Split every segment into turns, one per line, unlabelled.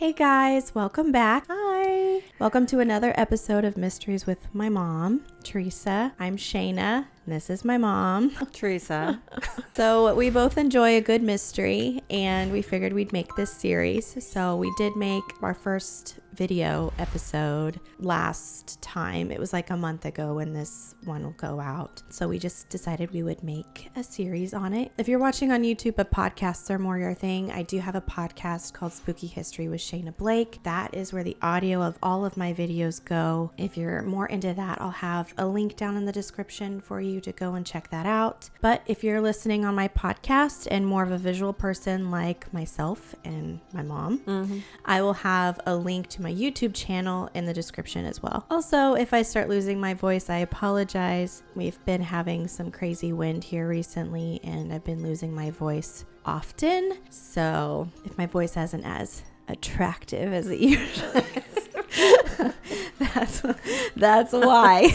Hey guys, welcome back.
Hi.
Welcome to another episode of Mysteries with my mom, Teresa. I'm Shayna. This is my mom,
Teresa.
So we both enjoy a good mystery and we figured we'd make this series. So we did make our first video episode last time. It was like a month ago when this one will go out. So we just decided we would make a series on it. If you're watching on YouTube, but podcasts are more your thing, I do have a podcast called Spooky History with Shayna Blake. That is where the audio of all of my videos go. If you're more into that, I'll have a link down in the description for you to go and check that out. But if you're listening on my podcast and more of a visual person like myself and my mom, I will have a link to my YouTube channel in the description as well. Also, if I start losing my voice, I apologize. We've been having some crazy wind here recently and I've been losing my voice often. So if my voice isn't as attractive as it usually is, that's why.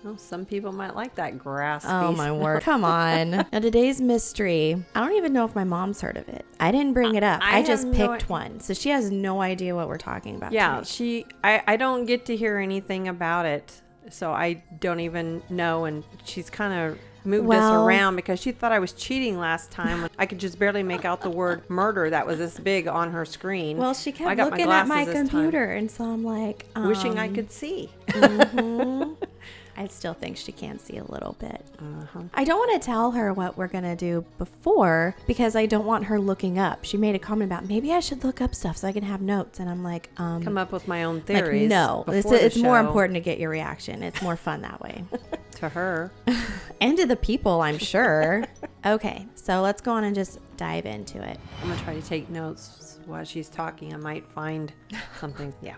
Well, some people might like that grass.
Oh my word. Come on. Now today's mystery, I don't even know if my mom's heard of it. I didn't bring it up. I just picked one. So she has no idea what we're talking about.
Yeah,
today.
I don't get to hear anything about it. So I don't even know. And she's kind of moved us around because she thought I was cheating last time. I could just barely make out the word murder that was this big on her screen.
Well, she kept looking at my computer and so I'm like
wishing I could see.
I still think she can see a little bit. I don't want to tell her what we're going to do before because I don't want her looking up. She made a comment about maybe I should look up stuff so I can have notes. And I'm like,
come up with my own theories.
Like, no, it's more important to get your reaction. It's more fun that way.
To her.
And to the people, I'm sure. Okay, so let's go on and just dive into it.
I'm going to try to take notes while she's talking. I might find something. Yeah.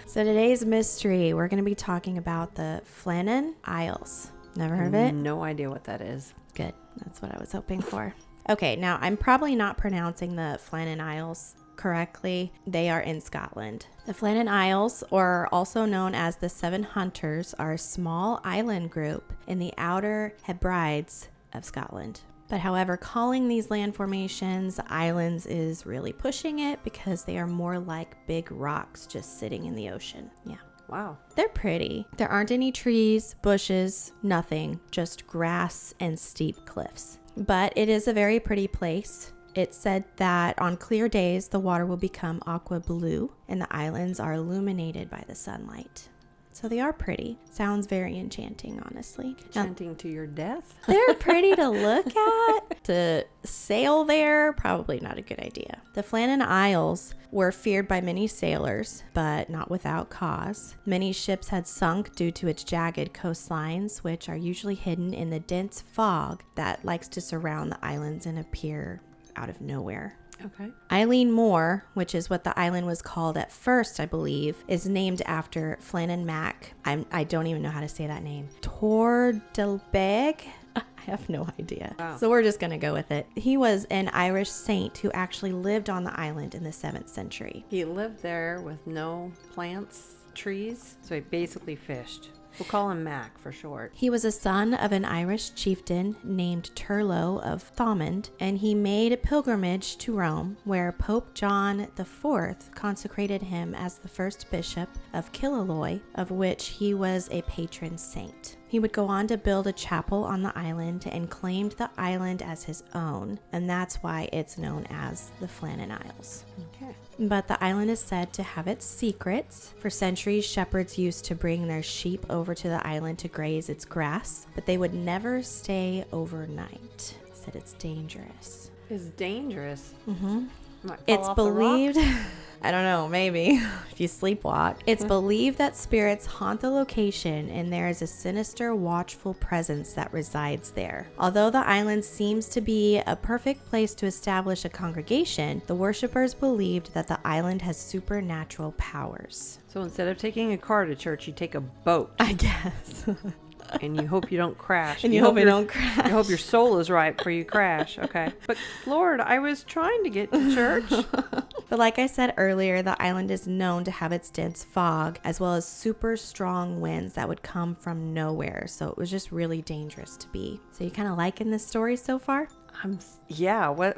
So today's mystery, we're going to be talking about the Flannan Isles. Never heard of it?
No idea what that is.
Good. That's what I was hoping for. Okay, now I'm probably not pronouncing the Flannan Isles correctly. They are in Scotland. The Flannan Isles, or also known as the Seven Hunters, are a small island group in the Outer Hebrides of Scotland. But however, calling these land formations islands is really pushing it because they are more like big rocks just sitting in the ocean. Yeah.
Wow.
They're pretty. There aren't any trees, bushes, nothing, just grass and steep cliffs. But it is a very pretty place. It's said that on clear days, the water will become aqua blue and the islands are illuminated by the sunlight. So they are pretty. Sounds very enchanting, honestly.
Enchanting to your death?
They're pretty to look at. To sail there, probably not a good idea. The Flannan Isles were feared by many sailors, but not without cause. Many ships had sunk due to its jagged coastlines, which are usually hidden in the dense fog that likes to surround the islands and appear out of nowhere.
Okay.
Eileen Moor, which is what the island was called at first, I believe, is named after Flannan Mac. I don't even know how to say that name. Tordelbeg? I have no idea. Wow. So we're just going to go with it. He was an Irish saint who actually lived on the island in the 7th century.
He lived there with no plants, trees, so he basically fished. We'll call him Mac for short.
He was a son of an Irish chieftain named Turlo of Thomond, and he made a pilgrimage to Rome, where Pope John IV consecrated him as the first bishop of Killaloy, of which he was a patron saint. He would go on to build a chapel on the island and claimed the island as his own, and that's why it's known as the Flannan Isles.
Okay.
But the island is said to have its secrets. For centuries, shepherds used to bring their sheep over to the island to graze its grass, but they would never stay overnight. Said it's dangerous.
It's dangerous.
It's believed... I don't know, maybe if you sleepwalk. It's believed that spirits haunt the location and there is a sinister, watchful presence that resides there. Although the island seems to be a perfect place to establish a congregation, the worshippers believed that the island has supernatural powers.
So instead of taking a car to church, you take a boat.
I guess.
And you hope you don't crash.
And you hope you don't crash.
You hope your soul is right before you crash. Okay. But Lord, I was trying to get to church.
But like I said earlier, the island is known to have its dense fog as well as super strong winds that would come from nowhere. So it was just really dangerous to be. So you kind of liking this story so far?
Yeah, what?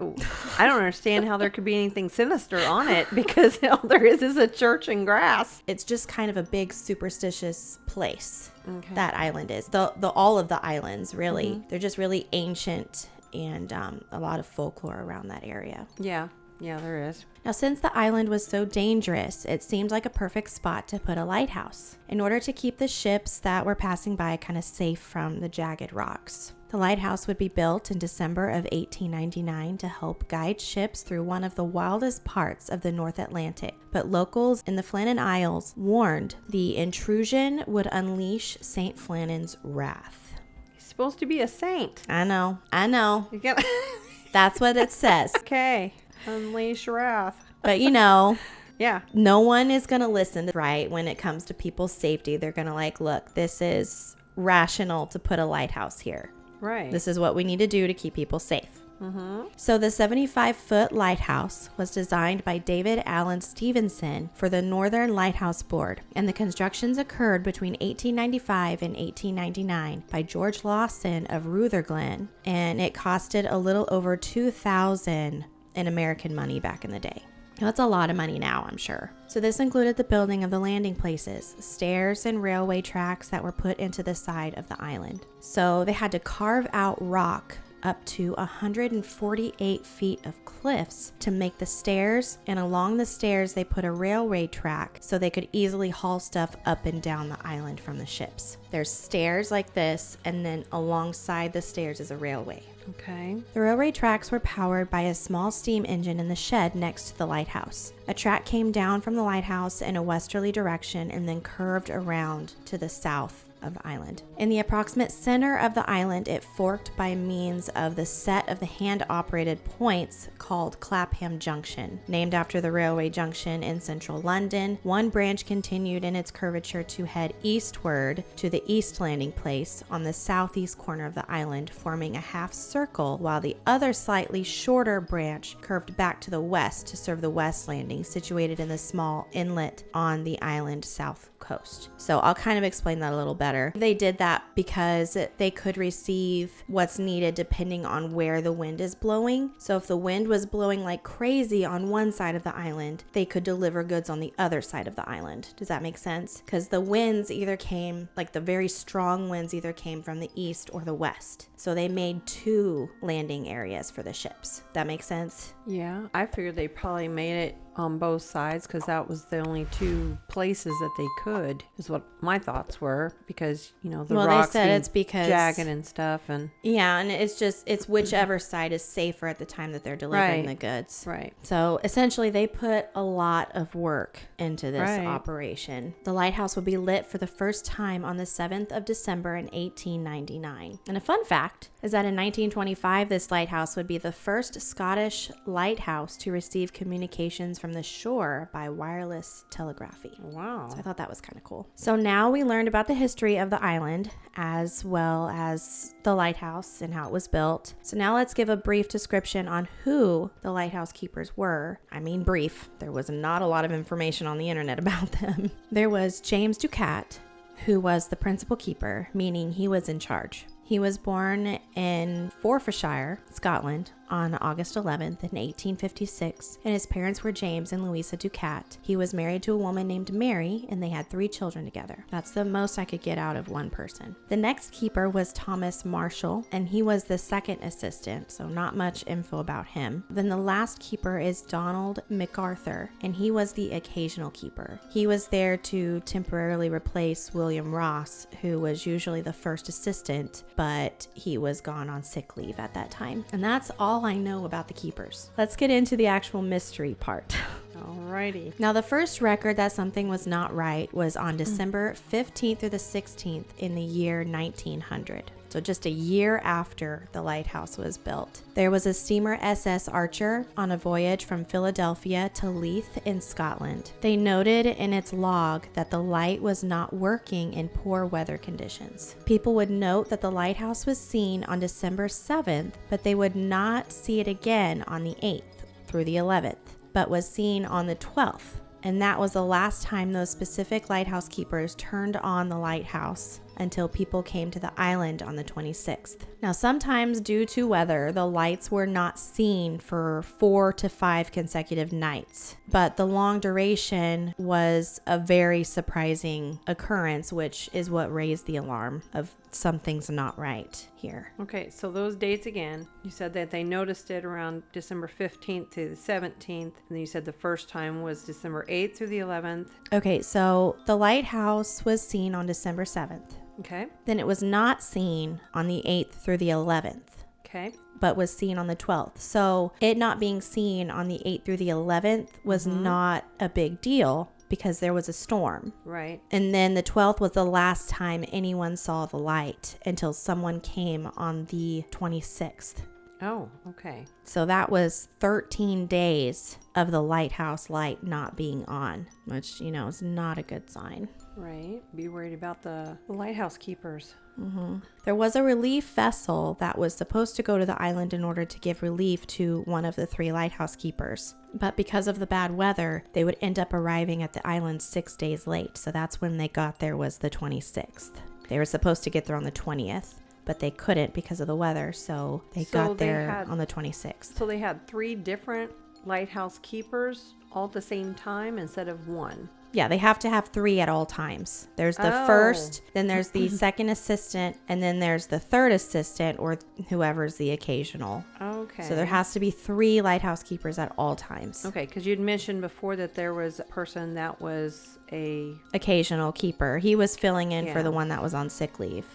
I don't understand how there could be anything sinister on it because all there is a church and grass.
It's just kind of a big superstitious place. Okay. That island is. The all of the islands, really. Mm-hmm. They're just really ancient and a lot of folklore around that area.
Yeah, there is.
Now, since the island was so dangerous, it seemed like a perfect spot to put a lighthouse in order to keep the ships that were passing by kind of safe from the jagged rocks. The lighthouse would be built in December of 1899 to help guide ships through one of the wildest parts of the North Atlantic. But locals in the Flannan Isles warned the intrusion would unleash St. Flannan's wrath.
He's supposed to be a saint.
I know. That's what it says.
Okay. Unleash wrath.
But
yeah,
no one is going to listen, right? When it comes to people's safety, they're going to look, this is rational to put a lighthouse here.
Right.
This is what we need to do to keep people safe. Mm-hmm. So the 75-foot lighthouse was designed by David Allen Stevenson for the Northern Lighthouse Board, and the constructions occurred between 1895 and 1899 by George Lawson of Rutherglen, and it costed a little over $2,000 in American money back in the day. That's a lot of money now, I'm sure. So this included the building of the landing places, stairs, and railway tracks that were put into the side of the island. So they had to carve out rock up to 148 feet of cliffs to make the stairs, and along the stairs they put a railway track so they could easily haul stuff up and down the island from the ships. There's stairs like this, and then alongside the stairs is a railway.
Okay.
The railway tracks were powered by a small steam engine in the shed next to the lighthouse. A track came down from the lighthouse in a westerly direction and then curved around to the south of the island. In the approximate center of the island, it forked by means of the set of the hand-operated points called Clapham Junction. Named after the railway junction in central London, one branch continued in its curvature to head eastward to the East Landing Place on the southeast corner of the island, forming a half circle, while the other slightly shorter branch curved back to the west to serve the West Landing, situated in the small inlet on the island south coast. So I'll kind of explain that a little better. They did that because they could receive what's needed depending on where the wind is blowing. So if the wind was blowing like crazy on one side of the island, they could deliver goods on the other side of the island. Does that make sense? Because the winds either came, like the very strong winds either came from the east or the west. So they made two landing areas for the ships. That makes sense?
Yeah, I figured they probably made it on both sides because that was the only two places that they could, is what my thoughts were, because the rocks
they said it's because
jagged and stuff, and
and it's whichever side is safer at the time that they're delivering the goods.
Right.
So essentially they put a lot of work into this operation. The lighthouse would be lit for the first time on the 7th of December in 1899. And a fun fact is that in 1925 this lighthouse would be the first Scottish lighthouse to receive communications from the shore by wireless telegraphy.
Wow.
So I thought that was kind of cool. So now we learned about the history of the island as well as the lighthouse and how it was built. So now let's give a brief description on who the lighthouse keepers were. I mean brief. There was not a lot of information on the internet about them. There was James Ducat, who was the principal keeper, meaning he was in charge. He was born in Forfarshire, Scotland, on August 11th in 1856, and his parents were James and Louisa Ducat. He was married to a woman named Mary, and they had 3 children together. That's the most I could get out of one person. The next keeper was Thomas Marshall, and he was the second assistant, so not much info about him. Then the last keeper is Donald MacArthur, and he was the occasional keeper. He was there to temporarily replace William Ross, who was usually the first assistant, but he was gone on sick leave at that time. And that's all I know about the keepers. Let's get into the actual mystery part.
Alrighty.
Now, the first record that something was not right was on December 15th through the 16th in the year 1900. So just a year after the lighthouse was built. There was a steamer SS Archer on a voyage from Philadelphia to Leith in Scotland. They noted in its log that the light was not working in poor weather conditions. People would note that the lighthouse was seen on December 7th, but they would not see it again on the 8th through the 11th, but was seen on the 12th. And that was the last time those specific lighthouse keepers turned on the lighthouse until people came to the island on the 26th. Now, sometimes due to weather, the lights were not seen for 4 to 5 consecutive nights, but the long duration was a very surprising occurrence, which is what raised the alarm of something's not right here.
Okay, so those dates again, you said that they noticed it around December 15th to the 17th, and then you said the first time was December 8th through the 11th.
Okay, so the lighthouse was seen on December 7th.
Okay.
Then it was not seen on the 8th through the 11th.
Okay.
But was seen on the 12th. So it not being seen on the 8th through the 11th was not a big deal because there was a storm.
Right.
And then the 12th was the last time anyone saw the light until someone came on the 26th.
Oh, okay.
So that was 13 days of the lighthouse light not being on, which, you know, is not a good sign.
Right. Be worried about the lighthouse keepers.
There was a relief vessel that was supposed to go to the island in order to give relief to one of the 3 lighthouse keepers. But because of the bad weather, they would end up arriving at the island 6 days late. So that's when they got there, was the 26th. They were supposed to get there on the 20th, but they couldn't because of the weather. So they got there on the 26th.
So they had 3 different lighthouse keepers all at the same time instead of 1.
Yeah, they have to have 3 at all times. There's the first, then there's the second assistant, and then there's the third assistant, or whoever's the occasional.
Okay.
So there has to be 3 lighthouse keepers at all times.
Okay, because you'd mentioned before that there was a person that was a
occasional keeper. He was filling in for the one that was on sick leave.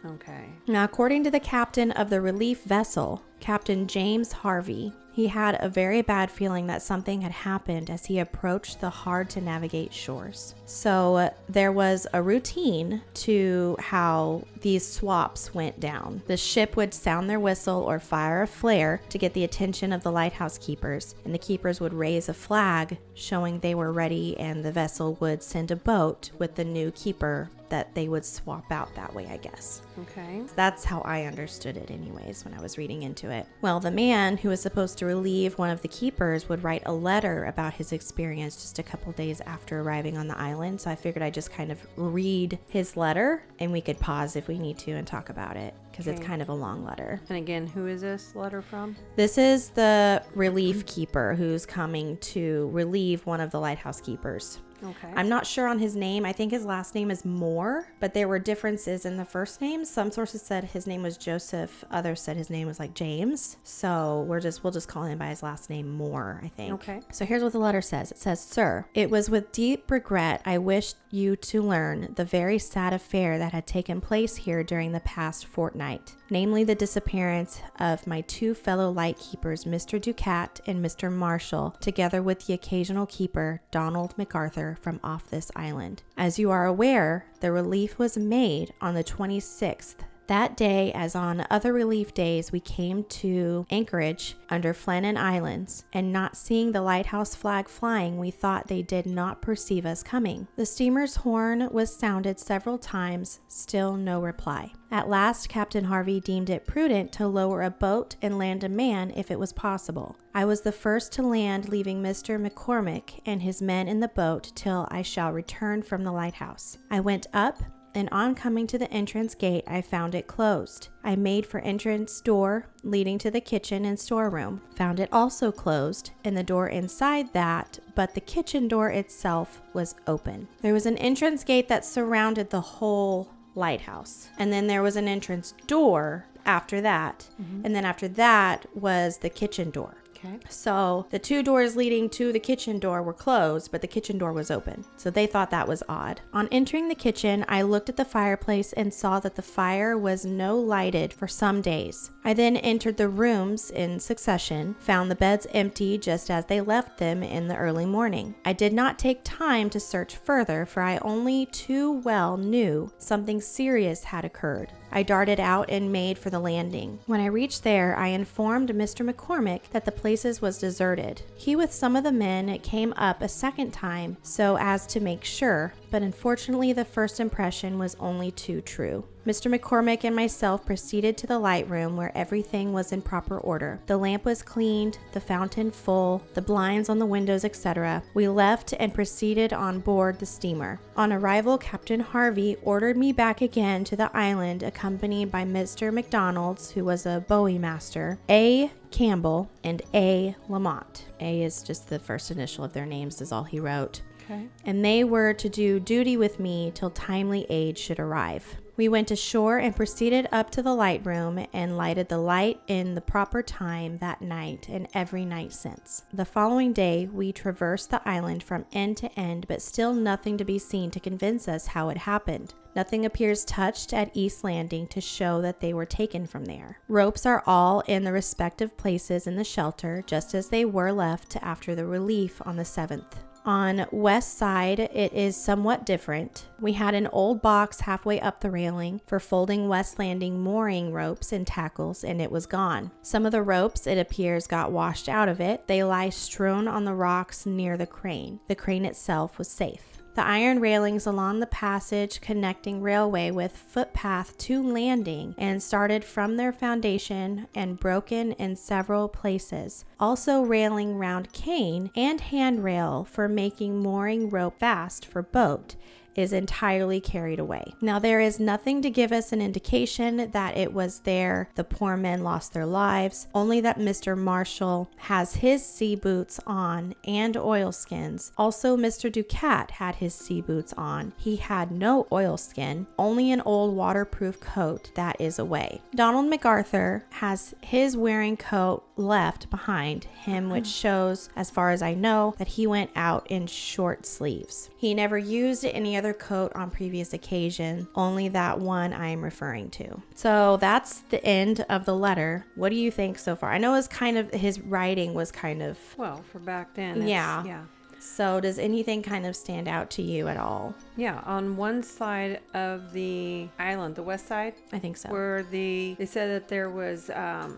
Okay.
Now, according to the captain of the relief vessel, Captain James Harvey, he had a very bad feeling that something had happened as he approached the hard-to-navigate shores. So there was a routine to how these swaps went down. The ship would sound their whistle or fire a flare to get the attention of the lighthouse keepers, and the keepers would raise a flag showing they were ready, and the vessel would send a boat with the new keeper that they would swap out that way, I guess.
Okay.
That's how I understood it anyways when I was reading into it. Well, the man who was supposed to relieve one of the keepers would write a letter about his experience just a couple days after arriving on the island. So I figured I'd just kind of read his letter, and we could pause if we need to and talk about it because it's kind of a long letter.
And again, who is this letter from?
This is the relief keeper who's coming to relieve one of the lighthouse keepers.
Okay.
I'm not sure on his name. I think his last name is Moore, but there were differences in the first names. Some sources said his name was Joseph. Others said his name was like James. So we'll just call him by his last name, Moore, I think.
Okay.
So here's what the letter says. It says, "Sir, it was with deep regret I wished you to learn the very sad affair that had taken place here during the past fortnight, namely the disappearance of my 2 fellow light keepers, Mr. Ducat and Mr. Marshall, together with the occasional keeper, Donald MacArthur, from off this island. As you are aware, the relief was made on the 26th. That day, as on other relief days, we came to anchorage under Flannan Islands, and not seeing the lighthouse flag flying, we thought they did not perceive us coming. The steamer's horn was sounded several times, still no reply. At last, Captain Harvey deemed it prudent to lower a boat and land a man if it was possible. I was the first to land, leaving Mr. McCormick and his men in the boat till I shall return from the lighthouse. I went up, and on coming to the entrance gate, I found it closed. I made for entrance door leading to the kitchen and storeroom, found it also closed, and the door inside that, but the kitchen door itself was open. There was an entrance gate that surrounded the whole lighthouse, and then there was an entrance door after that, and then after that was the kitchen door.
Okay.
So the 2 doors leading to the kitchen door were closed, but the kitchen door was open. So they thought that was odd. On entering the kitchen, I looked at the fireplace and saw that the fire was no lighted for some days. I then entered the rooms in succession, found the beds empty just as they left them in the early morning. I did not take time to search further, for I only too well knew something serious had occurred. I darted out and made for the landing. When I reached there, I informed Mr. McCormick that the places was deserted. He with some of the men came up a second time so as to make sure, but unfortunately the first impression was only too true. Mr. McCormick and myself proceeded to the light room where everything was in proper order. The lamp was cleaned, the fountain full, the blinds on the windows, etc. We left and proceeded on board the steamer. On arrival, Captain Harvey ordered me back again to the island, accompanied by Mr. McDonald's, who was a Bowie master, A. Campbell, and A. Lamont. A is just the first initial of their names, is all he wrote.
Okay.
And they were to do duty with me till timely aid should arrive. We went ashore and proceeded up to the light room and lighted the light in the proper time that night and every night since. The following day, we traversed the island from end to end, but still nothing to be seen to convince us how it happened. Nothing appears touched at East Landing to show that they were taken from there. Ropes are all in the respective places in the shelter, just as they were left after the relief on the 7th. On west side, it is somewhat different. We had an old box halfway up the railing for folding West Landing mooring ropes and tackles, and it was gone. Some of the ropes, it appears, got washed out of it. They lie strewn on the rocks near the crane. The crane itself was safe. The iron railings along the passage connecting railway with footpath to landing and started from their foundation and broken in several places. Also railing round cane and handrail for making mooring rope fast for boat is entirely carried away. Now, there is nothing to give us an indication that it was there the poor men lost their lives, only that Mr. Marshall has his sea boots on and oilskins. Also, Mr. Ducat had his sea boots on. He had no oilskin, only an old waterproof coat that is away. Donald MacArthur has his wearing coat left behind him, which shows, as far as I know, that he went out in short sleeves. He never used any other coat on previous occasion, only that one I am referring to. So that's the end of the letter. What do you think so far? I know it's kind of, his writing was kind of,
Well, for back then.
yeah. So does anything kind of stand out to you at all?
Yeah, on one side of the island, the west side,
I think so.
where they said that there was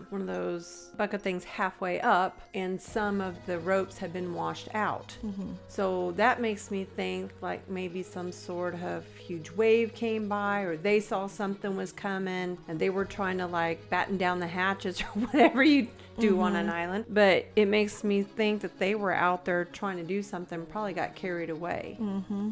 one of those bucket things halfway up, and some of the ropes had been washed out.
Mm-hmm.
So that makes me think like maybe some sort of huge wave came by, or they saw something was coming, and they were trying to like batten down the hatches or whatever you do on an island. But it makes me think that they were out there trying to do something, probably got carried away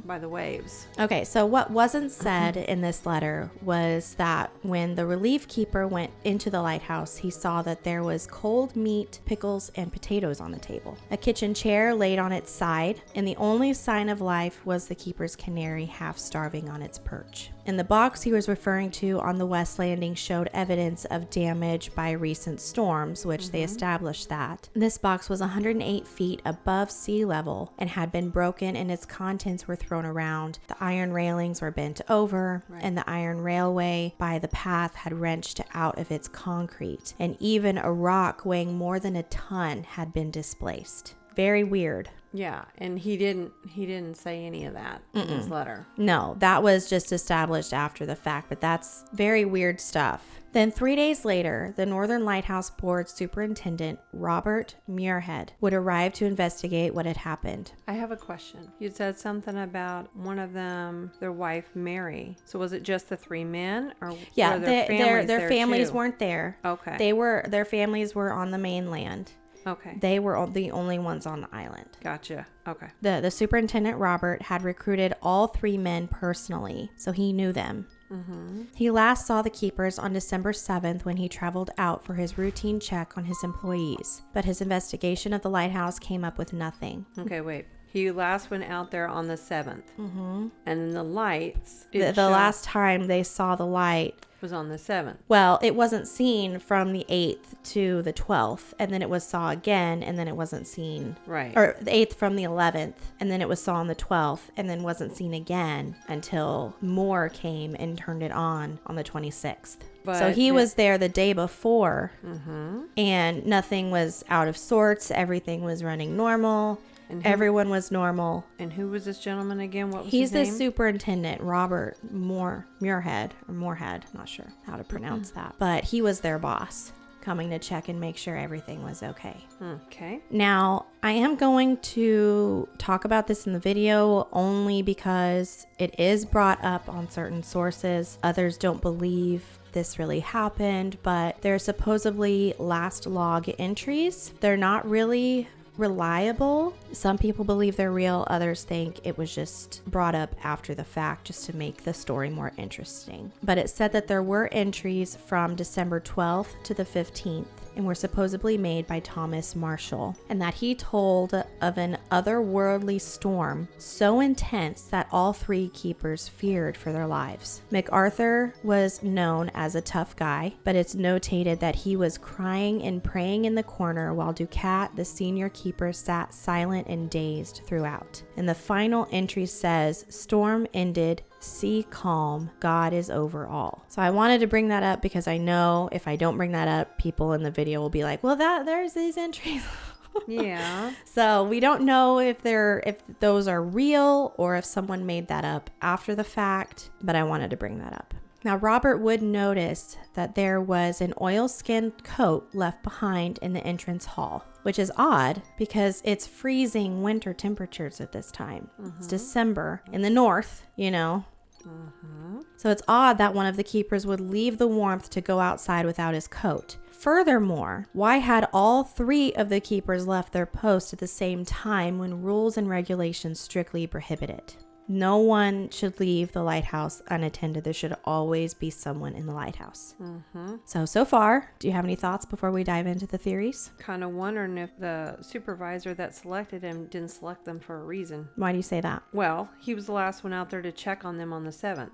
by the waves.
Okay, so what wasn't said in this letter was that when the relief keeper went into the lighthouse, he saw that there was cold meat, pickles, and potatoes on the table. A kitchen chair laid on its side, and the only sign of life was the keeper's canary half starving on its perch. And the box he was referring to on the West Landing showed evidence of damage by recent storms, which they established that. This box was 108 feet above sea level and had been broken, and its contents were thrown around. The iron railings were bent over, and the iron railway by the path had wrenched out of its concrete, and even a rock weighing more than a ton had been displaced. Very weird.
Yeah, and he didn't say any of that in his letter.
No, that was just established after the fact, but that's very weird stuff. Then 3 days later, the Northern Lighthouse Board Superintendent, Robert Muirhead, would arrive to investigate what had happened.
I have a question. You said something about one of them, their wife, Mary. So was it just the three men, or
Yeah,
were their
families
too?
weren't there.
Okay.
Their families were on the mainland.
Okay.
They were the only ones on the island.
Gotcha. Okay.
The superintendent, Robert, had recruited all three men personally, so he knew them. He last saw the keepers on December 7th when he traveled out for his routine check on his employees, but his investigation of the lighthouse came up with nothing.
Okay, wait. He last went out there on the 7th. And then the lights.
The last time they saw the light
was on the 7th.
Well, it wasn't seen from the 8th to the 12th, and then it was saw again, and then it wasn't seen.
Right.
Or the 8th from the 11th, and then it was saw on the 12th, and then wasn't seen again until Moore came and turned it on the 26th. So he was there the day before, and nothing was out of sorts. Everything was running normal. And everyone was normal.
And who was this gentleman again? What was
He's
his name?
the superintendent, Robert Moorhead. I'm not sure how to pronounce that. But he was their boss. coming to check and make sure everything was okay.
Okay.
Now, I am going to talk about this in the video only because it is brought up on certain sources. Others don't believe this really happened, but they're supposedly last log entries. They're not really reliable. Some people believe they're real. Others think it was just brought up after the fact just to make the story more interesting. But it said that there were entries from December 12th to the 15th and were supposedly made by Thomas Marshall, and that he told of an otherworldly storm so intense that all three keepers feared for their lives. MacArthur was known as a tough guy, but it's notated that he was crying and praying in the corner while Ducat, the senior keeper, sat silent and dazed throughout. And the final entry says, "Storm ended, sea calm, God is over all." So I wanted to bring that up because I know if I don't bring that up, people in the video will be like, well, there's these entries.
Yeah.
So we don't know if those are real or if someone made that up after the fact, but I wanted to bring that up. Now, Robert Wood noticed that there was an oilskin coat left behind in the entrance hall, which is odd because it's freezing winter temperatures at this time. It's December in the north, you know. So it's odd that one of the keepers would leave the warmth to go outside without his coat. Furthermore, why had all three of the keepers left their post at the same time when rules and regulations strictly prohibit it? No one should leave the lighthouse unattended. There should always be someone in the lighthouse. So far, do you have any thoughts before we dive into the theories?
Kind of wondering if the supervisor that selected him didn't select them for a reason.
Why do you say that?
Well, he was the last one out there to check on them on the 7th.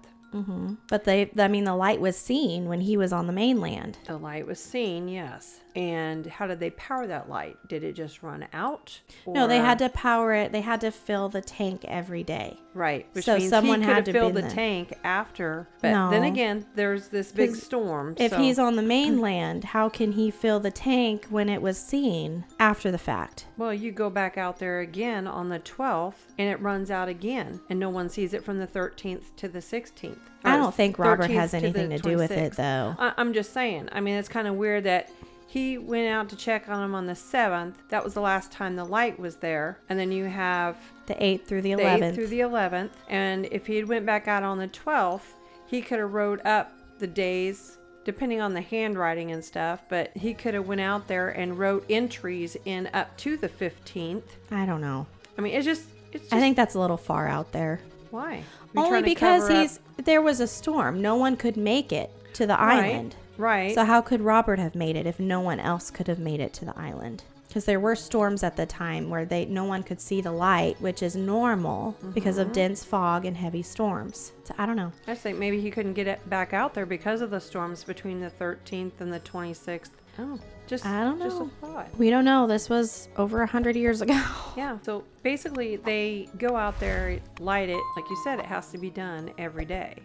But the light was seen when he was on the mainland.
The light was seen, yes. And how did they power that light? Did it just run out?
No, they had to power it. They had to fill the tank every day.
Right. Which
So
means
someone
he could
had
have
to
filled
be
the
the-
tank after. But
No.
then again, there's this big storm.
If
so-
he's on the mainland, how can he fill the tank when it was seen after the fact?
Well, you go back out there again on the 12th and it runs out again and no one sees it from the 13th to the 16th.
I
Or
don't think Robert
13th
has
to the
anything to do with it,
26th.
though.
I'm just saying. I mean, it's kind of weird that he went out to check on him on the 7th. That was the last time the light was there. And then you have
The 8th through the
the
11th.
8th through the 11th. And if he had went back out on the 12th, he could have wrote up the days depending on the handwriting and stuff, but he could have went out there and wrote entries in up to the 15th.
I don't know.
I mean, it's just
I think that's a little far out there.
why? You're
Only
trying to
because
cover up-
there was a storm. No one could make it to the island.
Right.
So how could Robert have made it if no one else could have made it to the island? Because there were storms at the time where no one could see the light, which is normal because of dense fog and heavy storms. So I don't know.
I just think maybe he couldn't get it back out there because of the storms between the 13th and the 26th. Oh,
I don't
Just a
know.
thought.
We don't know. This was over 100 years ago.
Yeah. So basically, they go out there, light it. Like you said, it has to be done every day.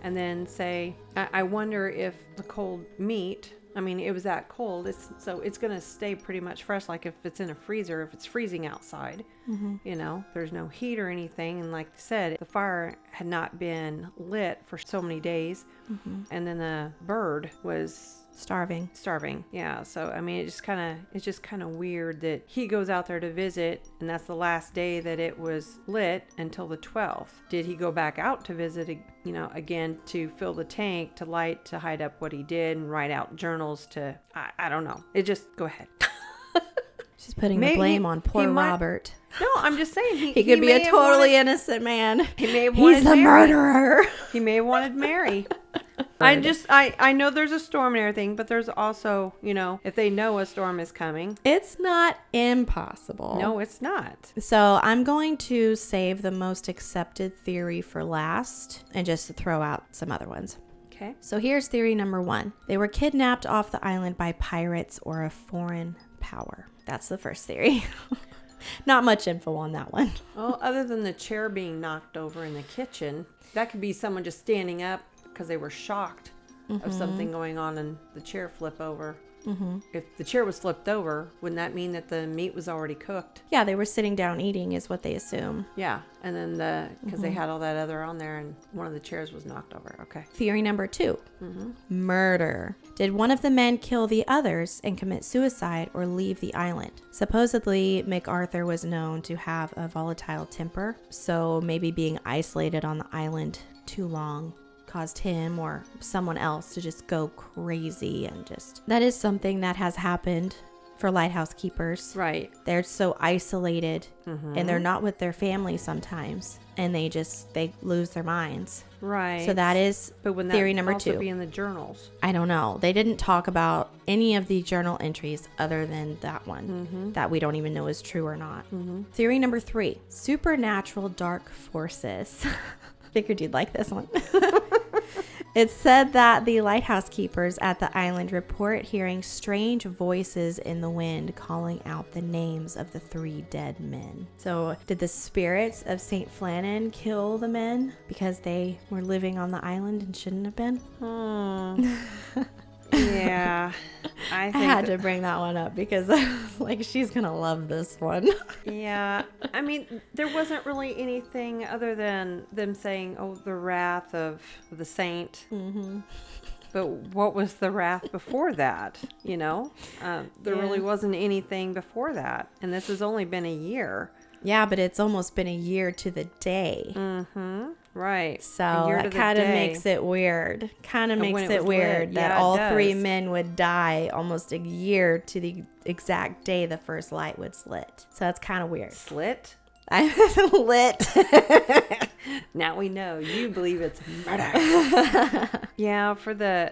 And then say, I wonder if the cold meat. I mean, it was that cold. It's going to stay pretty much fresh. Like if it's in a freezer, if it's freezing outside, you know, there's no heat or anything. And like I said, the fire had not been lit for so many days. And then the bird was
Starving.
Yeah. So I mean, it's just kind of weird that he goes out there to visit, and that's the last day that it was lit until the 12th. Did he go back out to visit, again to fill the tank, to light, to hide up what he did, and write out journals to? I don't know. It just go ahead.
She's putting the blame on poor
he might-
Robert.
No, I'm just saying
He could be
may
a
have
totally
wanted-
innocent man.
He may have
He's
wanted
the
Mary.
murderer.
He may have wanted Mary. I know there's a storm and everything, but there's also, if they know a storm is coming.
It's not impossible.
No, it's not.
So I'm going to save the most accepted theory for last and just to throw out some other ones.
Okay.
So here's theory number 1. They were kidnapped off the island by pirates or a foreign power. That's the first theory. Not much info on that one.
Well, other than the chair being knocked over in the kitchen, that could be someone just standing up because they were shocked of something going on and the chair flip over. If the chair was flipped over, wouldn't that mean that the meat was already cooked?
Yeah, they were sitting down eating is what they assume.
Yeah, and then because they had all that other on there and one of the chairs was knocked over. Okay.
Theory number 2, murder. Did one of the men kill the others and commit suicide or leave the island? Supposedly, MacArthur was known to have a volatile temper, so maybe being isolated on the island too long caused him or someone else to just go crazy, and just that is something that has happened for lighthouse keepers.
Right.
They're so isolated and they're not with their family sometimes, and they lose their minds.
Right.
So that is theory number 2.
But would that also be in the journals?
I don't know. They didn't talk about any of the journal entries other than that one that we don't even know is true or not. Theory number 3, supernatural dark forces. Figured you'd like this one. It's said that the lighthouse keepers at the island report hearing strange voices in the wind calling out the names of the 3 dead men. So did the spirits of St. Flannan kill the men because they were living on the island and shouldn't have been?
Yeah. I
had to bring that one up because I was like, she's going to love this one.
Yeah. I mean, there wasn't really anything other than them saying, oh, the wrath of the saint. But what was the wrath before that? There really wasn't anything before that. And this has only been a year.
Yeah, but it's almost been a year to the day.
Right.
So that kind of makes it weird. Kind of makes it weird that all 3 men would die almost a year to the exact day the first light was lit. So that's kind of weird.
Slit?
I lit.
Now we know you believe it's murder. Yeah,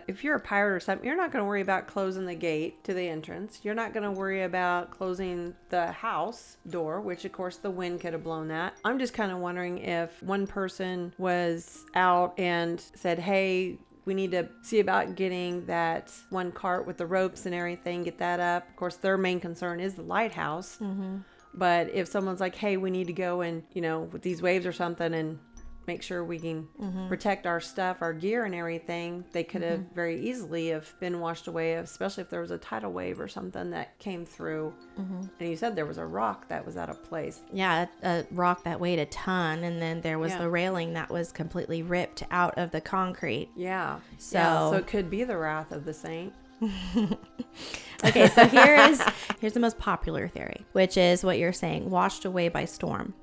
if you're a pirate or something, you're not going to worry about closing the gate to the entrance. You're not going to worry about closing the house door, which of course the wind could have blown that. I'm just kind of wondering if one person was out and said, hey, we need to see about getting that one cart with the ropes and everything, get that up. Of course, their main concern is the lighthouse. But if someone's like, hey, we need to go and, with these waves or something and make sure we can protect our stuff, our gear and everything, they could have very easily have been washed away, especially if there was a tidal wave or something that came through. And you said there was a rock that was out of place.
Yeah, a rock that weighed a ton, and then there was the railing that was completely ripped out of the concrete.
Yeah. So it could be the wrath of the saint.
Okay, so here's the most popular theory, which is what you're saying, washed away by storm.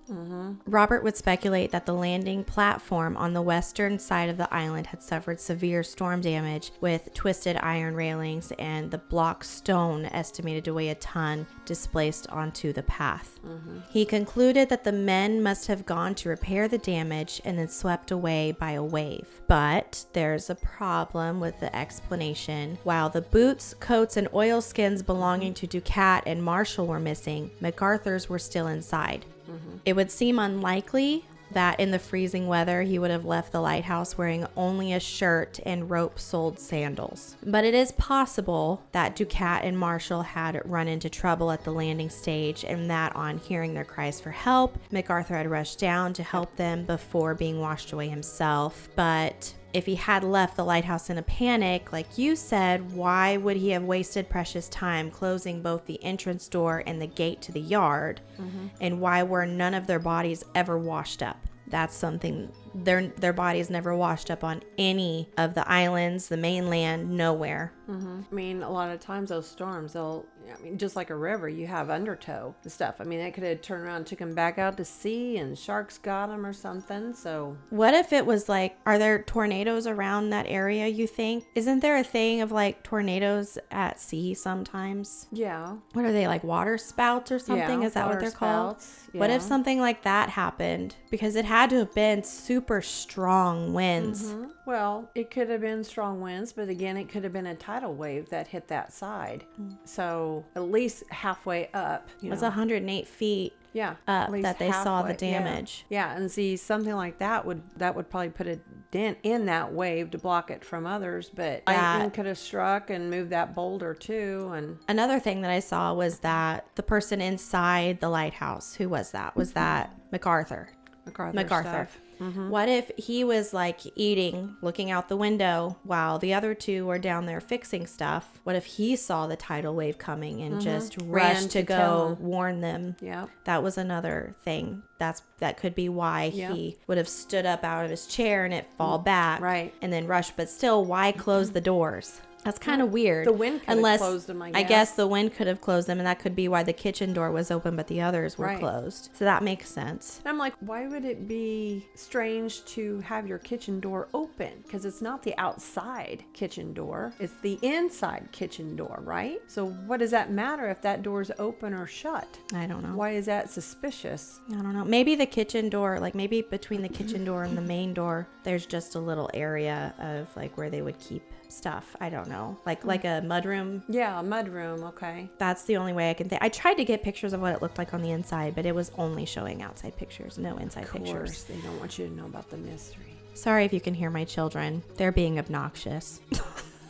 Robert would speculate that the landing platform on the western side of the island had suffered severe storm damage with twisted iron railings and the block stone estimated to weigh a ton displaced onto the path. He concluded that the men must have gone to repair the damage and then swept away by a wave. But there's a problem with the explanation. While the boots, coats, and oilskins belonging to Ducat and Marshall were missing, MacArthur's were still inside. It would seem unlikely that in the freezing weather he would have left the lighthouse wearing only a shirt and rope-soled sandals. But it is possible that Ducat and Marshall had run into trouble at the landing stage, and that on hearing their cries for help, MacArthur had rushed down to help them before being washed away himself. But if he had left the lighthouse in a panic, like you said, why would he have wasted precious time closing both the entrance door and the gate to the yard? And why were none of their bodies ever washed up? That's something, their bodies never washed up on any of the islands, the mainland, nowhere.
I mean, a lot of times those storms, just like a river, you have undertow and stuff. I mean, they could have turned around and took them back out to sea and sharks got them or something. So
what if it was like, are there tornadoes around that area, you think? Isn't there a thing of like tornadoes at sea sometimes?
Yeah.
What are they, like water spouts or something?
Yeah,
is that what they're called?
Yeah.
What if something like that happened? Because it had to have been super strong winds.
Well, it could have been strong winds, but again, it could have been a tidal wave that hit that side. So at least halfway up.
It's 108 feet up that they saw the damage.
Yeah, and see, something like that would probably put a dent in that wave to block it from others. But lightning could have struck and moved that boulder too. And
another thing that I saw was that the person inside the lighthouse, who was that? Was that MacArthur?
MacArthur.
What if he was like eating, looking out the window while the other two were down there fixing stuff? What if he saw the tidal wave coming and just rushed to go warn them?
Yeah.
That was another thing. That could be why he would have stood up out of his chair and it fall back.
Right.
And then rush. But still, why close the doors? That's kind of weird.
The wind could have closed them,
I guess the wind could have closed them, and that could be why the kitchen door was open, but the others were closed. So that makes sense.
And I'm like, why would it be strange to have your kitchen door open? Because it's not the outside kitchen door. It's the inside kitchen door, right? So what does that matter if that door's open or shut?
I don't know.
Why is that suspicious?
I don't know. Maybe the kitchen door, like maybe between the kitchen door and the main door, there's just a little area of like where they would keep stuff. I don't know. Like a mudroom.
Yeah, a mudroom. Okay.
That's the only way I can think. I tried to get pictures of what it looked like on the inside, but it was only showing outside pictures, no inside pictures.
Of course, they don't want you to know about the mystery.
Sorry if you can hear my children. They're being obnoxious.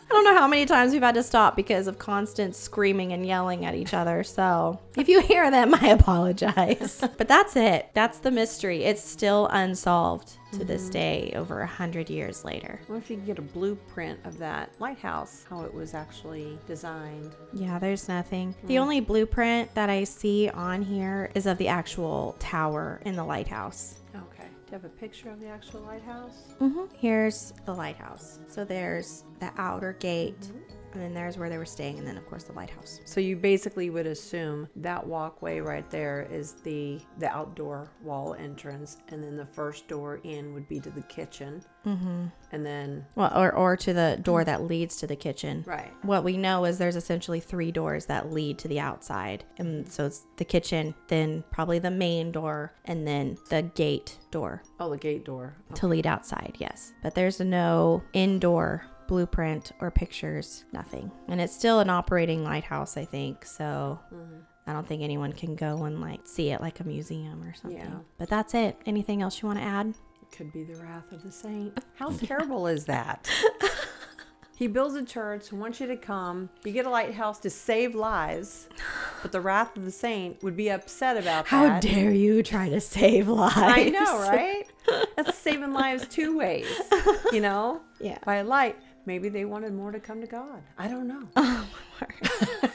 I don't know how many times we've had to stop because of constant screaming and yelling at each other. So if you hear them, I apologize. But that's it. That's the mystery. It's still unsolved to this day, over 100 years later.
What if you could get a blueprint of that lighthouse, how it was actually designed?
Yeah, there's nothing. The only blueprint that I see on here is of the actual tower in the lighthouse.
Okay. Do you have a picture of the actual lighthouse?
Here's the lighthouse. So there's the outer gate, and then there's where they were staying, and then of course the lighthouse.
So you basically would assume that walkway right there is the outdoor wall entrance, and then the first door in would be to the kitchen, and then
or to the door that leads to the kitchen.
Right.
What we know is there's essentially 3 doors that lead to the outside, and so it's the kitchen, then probably the main door, and then the gate door.
Oh, the gate door.
To lead outside, yes. But there's no indoor blueprint or pictures, nothing. And it's still an operating lighthouse, I think. So I don't think anyone can go and like see it like a museum or something.
Yeah.
But that's it. Anything else you want to add?
It could be the wrath of the saint. How terrible is that? He builds a church, wants you to come. You get a lighthouse to save lives, but the wrath of the saint would be upset about that.
How dare you try to save lives?
I know, right? That's saving lives 2 ways, you know?
Yeah.
By a light. Maybe they wanted more to come to God. I don't know.
Oh, my word.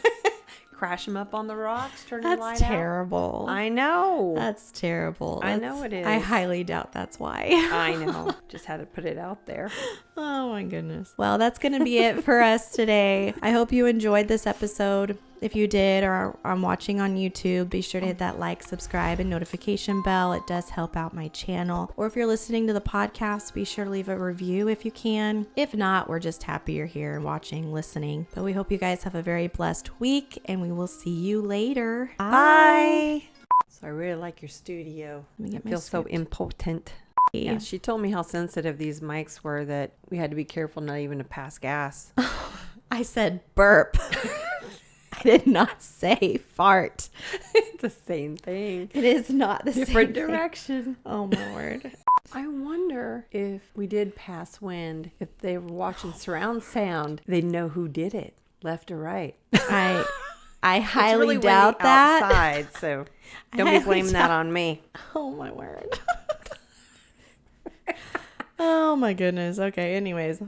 Crash them up on the rocks, turn the light
That's
out.
terrible.
I know.
That's terrible.
I know it is.
I highly doubt that's why.
I know. Just had to put it out there.
Oh my goodness. Well, that's going to be it for us today. I hope you enjoyed this episode. If you did or are watching on YouTube, be sure to hit that like, subscribe, and notification bell. It does help out my channel. Or if you're listening to the podcast, be sure to leave a review if you can. If not, we're just happy you're here and watching, listening. But we hope you guys have a very blessed week, and we will see you later.
Bye. So I really like your studio.
Let me get
I
my
feel so
script.
impotent. Yeah, she told me how sensitive these mics were, that we had to be careful not even to pass gas.
I said burp. I did not say fart.
It's the same thing.
It is not the
Different
same
direction.
thing. Oh my word.
I wonder if we did pass wind, if they were watching surround sound, they'd know who did it, left or right.
I
It's
highly
really
doubt
windy
that.
outside, so don't be
highly
blaming that on me.
Oh my word. Oh my goodness. Okay, anyways.